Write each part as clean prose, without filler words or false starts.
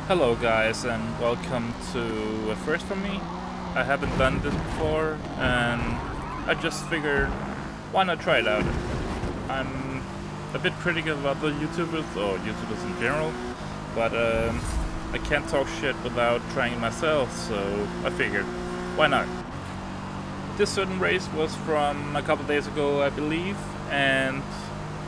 Hello guys and welcome to a first for me. I haven't done this before and I just figured why not try it out. I'm a bit critical about the YouTubers or YouTubers in general, but I can't talk shit without trying it myself, so I figured why not. This certain race was from a couple days ago I believe, and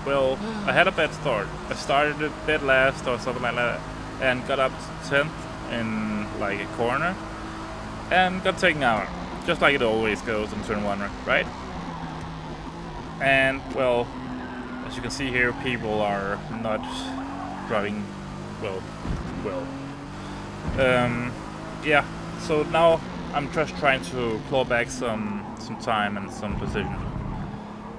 well, I had a bad start. I started a bit last or something like that and got up to 10th in like a corner and got taken out, just like it always goes in turn 1, right? And well, as you can see here, people are not driving well. Yeah, so now I'm just trying to claw back some time and some position.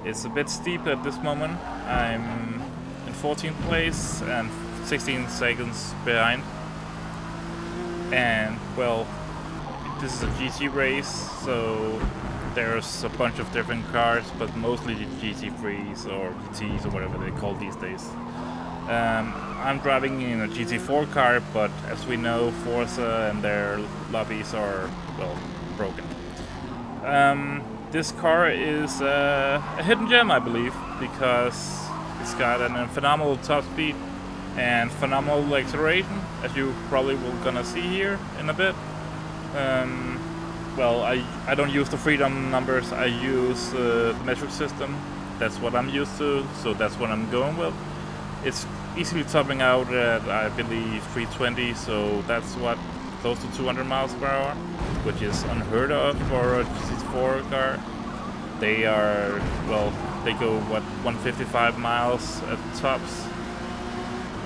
It's a bit steep at this moment. I'm in 14th place and 16 seconds behind, and well, this is a GT race, so there's a bunch of different cars, but mostly GT3s or GTs or whatever they call these days. I'm driving in a GT4 car, but as we know, Forza and their lobbies are, well, broken. This car is a hidden gem, I believe, because it's got a phenomenal top speed and phenomenal acceleration, as you probably will gonna see here in a bit. Well, I don't use the freedom numbers, I use the metric system. That's what I'm used to, so that's what I'm going with. It's easily topping out at, I believe, 320, so that's what, close to 200 miles per hour, which is unheard of for a GT4 car. They are, well, they go, what, 155 miles at the tops.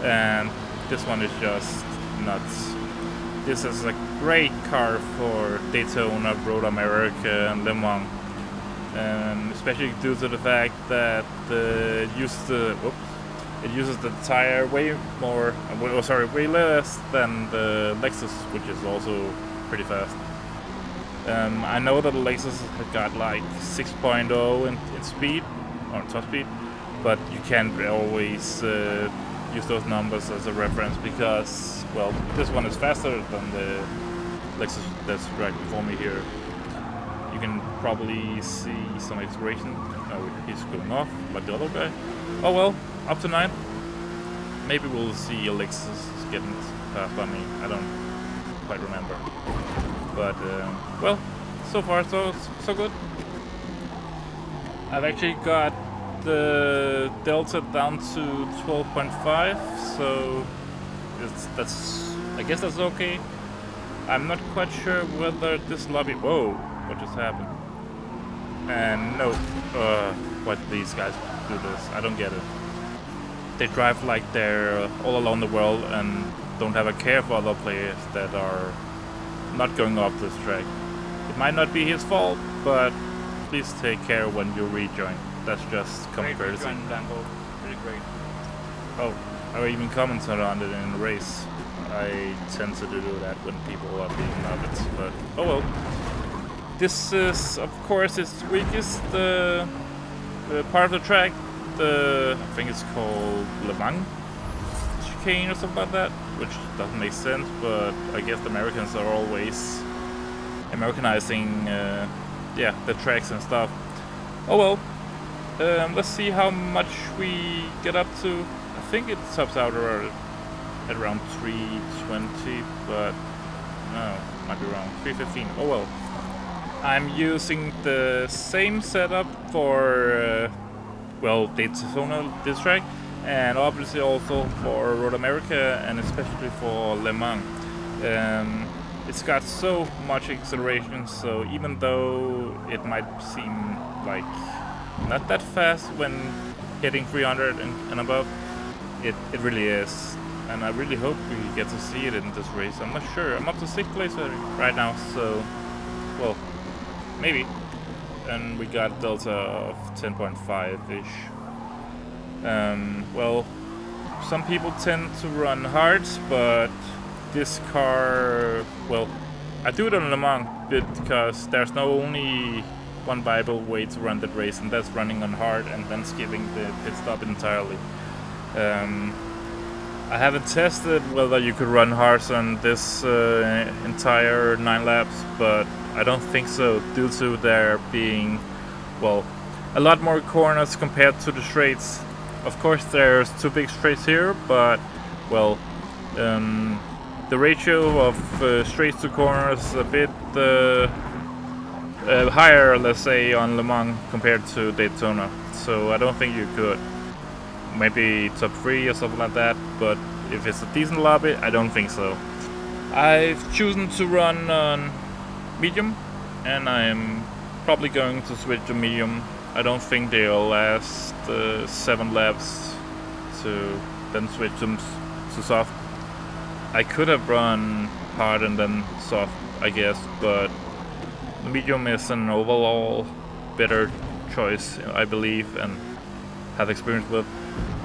And this one is just nuts. This is a great car for Daytona, Road America, and Le Mans, especially due to the fact that it uses the tire way less than the Lexus, which is also pretty fast. I know that the Lexus has got like 6.0 in speed, or top speed, but you can't always use those numbers as a reference because, well, this one is faster than the Lexus that's right before me here. You can probably see some acceleration. Oh, he's going off like the other guy. Oh well, up to 9. Maybe we'll see a Lexus getting passed by me. I don't quite remember. But, well, so far so good. I've actually got the delta down to 12.5, so I guess that's okay. I'm not quite sure whether this lobby. Whoa, what just happened? And no, why do these guys do this? I don't get it. They drive like they're all along the world and don't have a care for other players that are not going off this track. It might not be his fault, but please take care when you rejoin. That's just common courtesy. Pretty great. Oh, I even commented on it in the race. I tend to do that when people are being nuggets, but oh well. This is, of course, its weakest the part of the track. I think it's called Le Mans chicane or something like that, which doesn't make sense, but I guess the Americans are always Americanizing, the tracks and stuff. Oh well. Let's see how much we get up to. I think it tops out at around 320, but no, might be wrong. 315. Oh well. I'm using the same setup for Daytona this track, and obviously also for Road America and especially for Le Mans. It's got so much acceleration, so even though it might seem like not that fast when hitting 300 and above, it really is, and I really hope we get to see it in this race. I'm not sure. I'm up to 6th place right now, so well, maybe. And we got delta of 10.5-ish. Well, some people tend to run hard, but this car, well, I do it on Le Mans because there's no only one viable way to run that race, and that's running on hard and then skipping the pit stop entirely. I haven't tested whether you could run hards on this entire 9 laps, but I don't think so, due to there being, well, a lot more corners compared to the straights. Of course there's 2 big straights here, but, well, the ratio of straights to corners is a bit higher, let's say, on Le Mans compared to Daytona. So I don't think you could. Maybe top 3 or something like that, but if it's a decent lobby, I don't think so. I've chosen to run on medium, and I'm probably going to switch to medium. I don't think they'll last 7 laps to then switch to soft. I could have run hard and then soft, I guess, but medium is an overall better choice, I believe, and have experience with,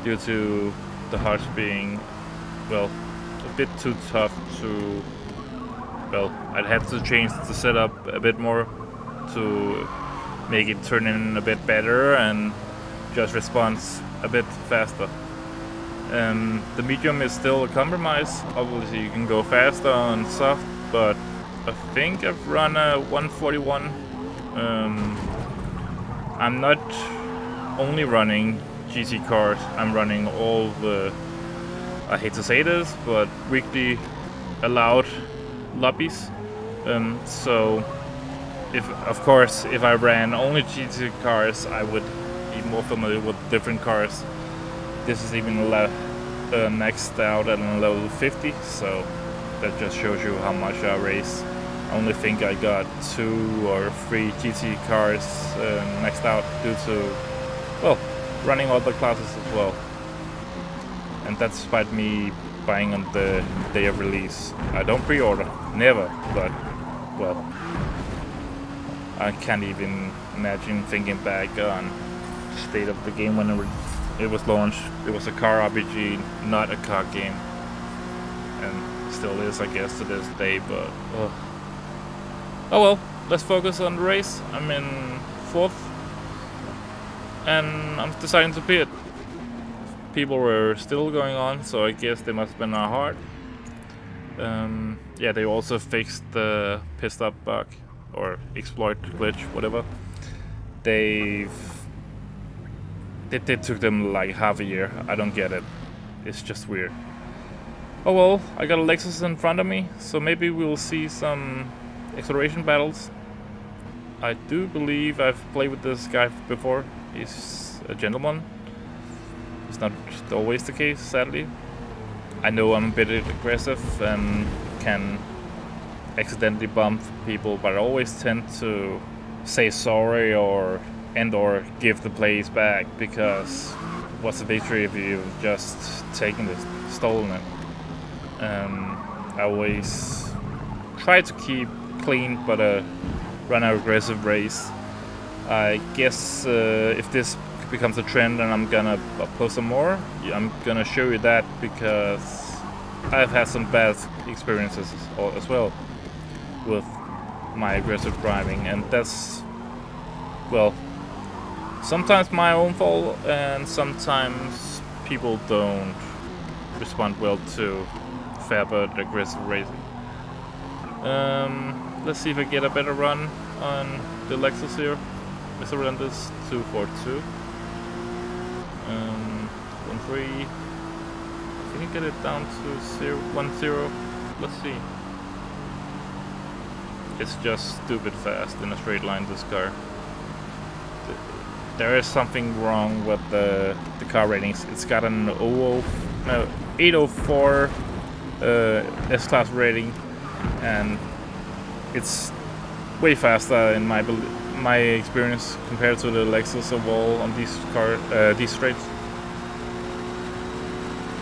due to the hards being, well, a bit too tough to, well, I'd have to change the setup a bit more to make it turn in a bit better and just response a bit faster. The medium is still a compromise. Obviously you can go faster on soft, but I think I've run a 141. I'm not only running GT cars, I'm running all the, I hate to say this, but weekly allowed lobbies. So if, of course, if I ran only GT cars, I would be more familiar with different cars. This is even maxed out at a level 50, so that just shows you how much I race. I only think I got 2 or 3 GT cars maxed out due to, well, running other classes as well. And that's despite me buying on the day of release. I don't pre-order, never, but, well, I can't even imagine thinking back on the state of the game when it was launched. It was a car RPG, not a car game. And still is, I guess, to this day, but oh well, let's focus on the race. I'm in 4th, and I'm deciding to pit. People were still going on, so I guess they must have been hard. Yeah, they also fixed the pit stop bug, or exploit glitch, whatever. It took them like half a year. I don't get it. It's just weird. Oh well, I got a Lexus in front of me, so maybe we'll see some acceleration battles. I do believe I've played with this guy before. He's a gentleman. It's not always the case, sadly. I know I'm a bit aggressive and can accidentally bump people, but I always tend to say sorry or give the place back, because what's the victory if you've just taken it, stolen it? I always try to keep clean, but run an aggressive race. I guess if this becomes a trend and I'm gonna post some more, I'm gonna show you that, because I've had some bad experiences as well with my aggressive driving, and that's, well, sometimes my own fault, and sometimes people don't respond well to fair but aggressive racing. Let's see if I get a better run on the Lexus here. Mr. Relentless 242. 1-3. Can you get it down to 1-0? Let's see. It's just stupid fast in a straight line, this car. There is something wrong with the car ratings. It's got an 804 S-Class rating, and it's way faster in my experience compared to the Lexus overall on these straights.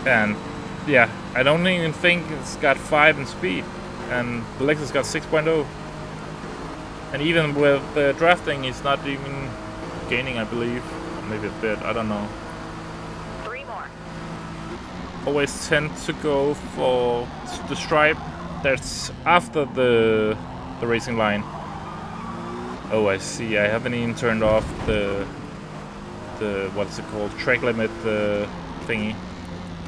And yeah, I don't even think it's got 5 in speed, and the Lexus got 6.0. And even with drafting, it's not even gaining, I believe. Maybe a bit, I don't know. 3 more. Always tend to go for the stripe that's after the racing line. Oh, I see. I haven't even turned off the what's it called, track limit thingy.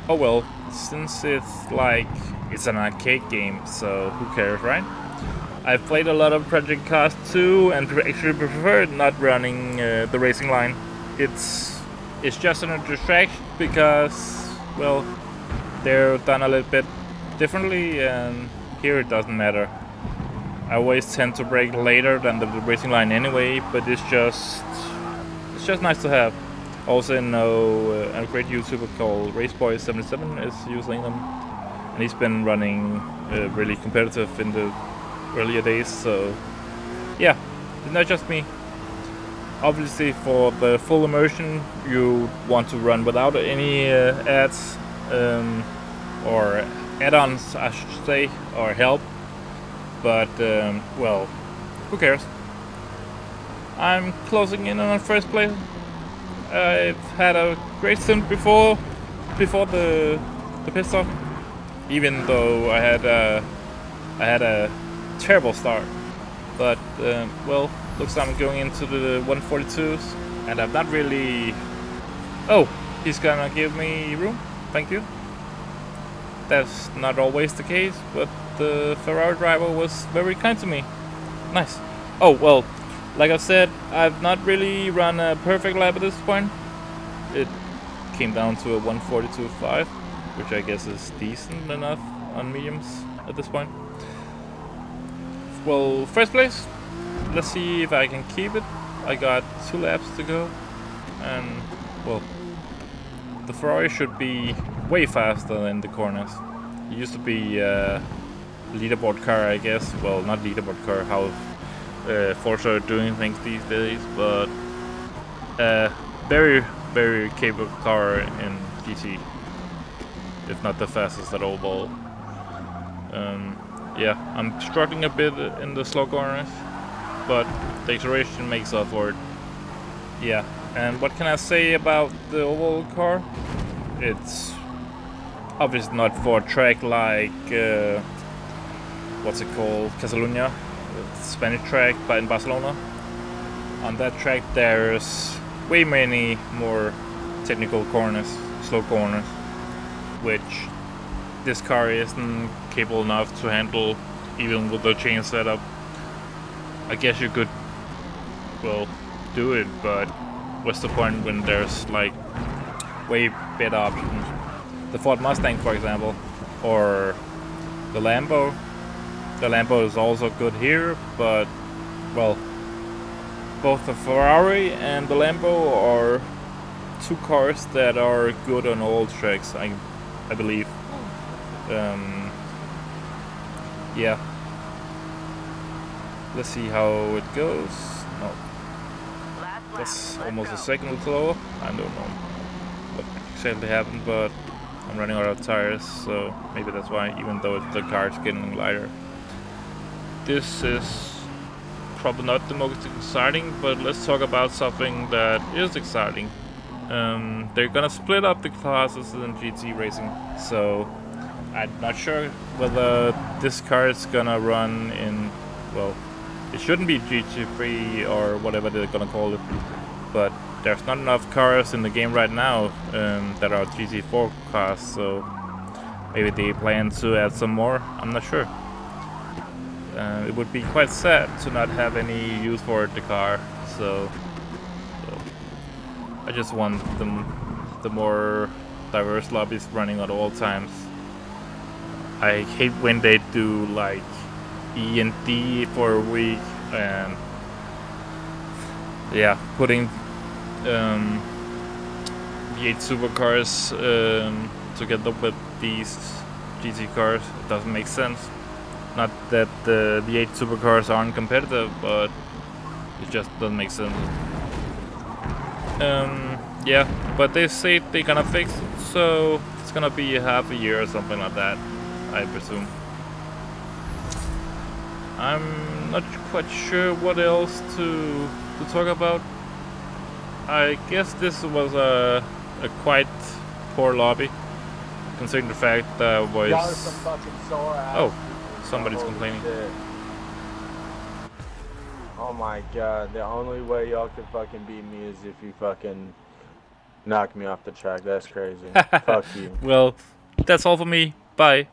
Oh well, since it's an arcade game, so who cares, right? I've played a lot of Project Cars 2 and actually preferred not running the racing line. It's just a distraction because, well, they're done a little bit differently, and here it doesn't matter. I always tend to brake later than the racing line anyway, but it's just nice to have. Also know a great YouTuber called RaceBoy77 is using them, and he's been running really competitive in the earlier days, so yeah, it's not just me. Obviously, for the full immersion, you want to run without any ads or add-ons, I should say, or help. But well, who cares? I'm closing in on first place. I've had a great stint before the pit stop, even though I had a terrible start. But well, looks like I'm going into the 142s, and I've not really. Oh, he's gonna give me room. Thank you. That's not always the case, but the Ferrari driver was very kind to me. Nice. Oh well, like I said, I've not really run a perfect lap at this point. It came down to a 142.5, which I guess is decent enough on mediums at this point. Well, first place. Let's see if I can keep it. I got 2 laps to go, and well, the Ferrari should be way faster in the corners. It used to be a leaderboard car, I guess. Well, not leaderboard car, how Forza are doing things these days, but very, very capable car in GT, if not the fastest at all. Yeah, I'm struggling a bit in the slow corners, but the acceleration makes up for it. Yeah, and what can I say about the oval car? It's obviously not for a track like what's it called, Catalunya, the Spanish track, but in Barcelona. On that track, there's way many more technical corners, slow corners, which this car isn't capable enough to handle, even with the chain setup. I guess you could, well, do it, but what's the point when there's like way better options? The Ford Mustang, for example, or the Lambo. The Lambo is also good here, but well, both the Ferrari and the Lambo are 2 cars that are good on all tracks, I believe. Yeah. Let's see how it goes. No, that's almost a second slower. I don't know what exactly happened, but I'm running out of tires, so maybe that's why, even though the car's getting lighter. This is probably not the most exciting, but let's talk about something that is exciting. They're gonna split up the classes in GT racing, so I'm not sure whether this car is gonna run in, well, it shouldn't be GT3 or whatever they're gonna call it, but there's not enough cars in the game right now that are GT4 cars, so maybe they plan to add some more. I'm not sure. It would be quite sad to not have any use for the car, so I just want the more diverse lobbies running at all times. I hate when they do like E and D for a week, and yeah, putting V8 supercars together with these GT cars. It doesn't make sense. Not that the V8 supercars aren't competitive, but it just doesn't make sense. Yeah, but they say they're gonna fix it, so it's gonna be half a year or something like that, I presume. I'm not quite sure what else to talk about. I guess this was a quite poor lobby, considering the fact that was. Y'all are some fucking sore ass. Oh, somebody's complaining. Shit. Oh my god, the only way y'all can fucking beat me is if you fucking knock me off the track. That's crazy. Fuck you. Well, That's all for me. Bye.